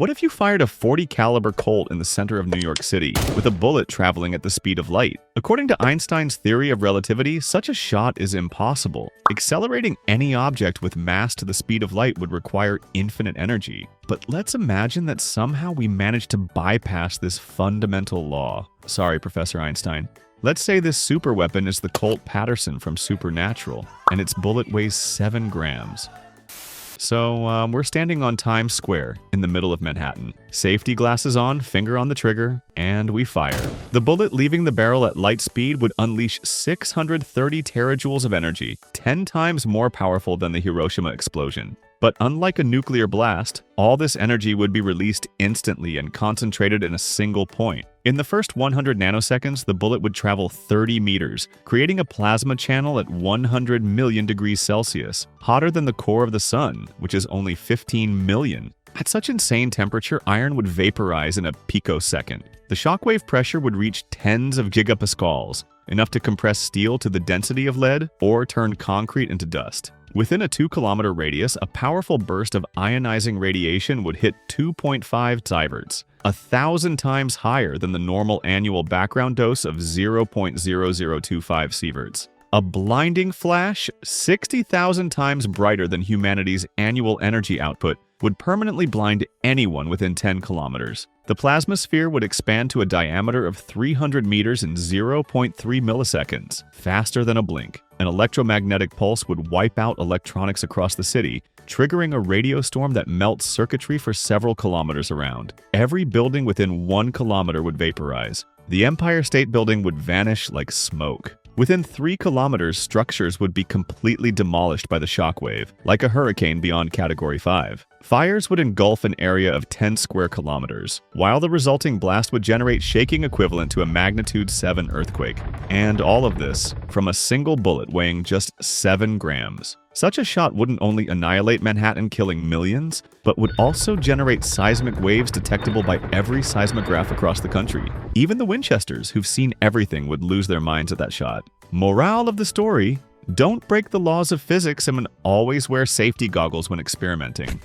What if you fired a .40 caliber Colt in the center of New York City, with a bullet traveling at the speed of light? According to Einstein's theory of relativity, such a shot is impossible. Accelerating any object with mass to the speed of light would require infinite energy. But let's imagine that somehow we managed to bypass this fundamental law. Sorry, Professor Einstein. Let's say this superweapon is the Colt Patterson from Supernatural, and its bullet weighs 7 grams. So, we're standing on Times Square, in the middle of Manhattan. Safety glasses on, finger on the trigger, and we fire. The bullet leaving the barrel at light speed would unleash 630 terajoules of energy, 10 times more powerful than the Hiroshima explosion. But unlike a nuclear blast, all this energy would be released instantly and concentrated in a single point. In the first 100 nanoseconds, the bullet would travel 30 meters, creating a plasma channel at 100 million degrees Celsius, hotter than the core of the sun, which is only 15 million. At such insane temperature, iron would vaporize in a picosecond. The shockwave pressure would reach tens of gigapascals, enough to compress steel to the density of lead or turn concrete into dust. Within a 2-kilometer radius, a powerful burst of ionizing radiation would hit 2.5 sieverts, 1,000 times higher than the normal annual background dose of 0.0025 sieverts. A blinding flash, 60,000 times brighter than humanity's annual energy output, would permanently blind anyone within 10 kilometers. The plasma sphere would expand to a diameter of 300 meters in 0.3 milliseconds, faster than a blink. An electromagnetic pulse would wipe out electronics across the city, triggering a radio storm that melts circuitry for several kilometers around. Every building within 1 kilometer would vaporize. The Empire State Building would vanish like smoke. Within 3 kilometers, structures would be completely demolished by the shockwave, like a hurricane beyond Category 5. Fires would engulf an area of 10 square kilometers, while the resulting blast would generate shaking equivalent to a magnitude 7 earthquake. And all of this from a single bullet weighing just 7 grams. Such a shot wouldn't only annihilate Manhattan, killing millions, but would also generate seismic waves detectable by every seismograph across the country. Even the Winchesters, who've seen everything, would lose their minds at that shot. Morale of the story: don't break the laws of physics and always wear safety goggles when experimenting.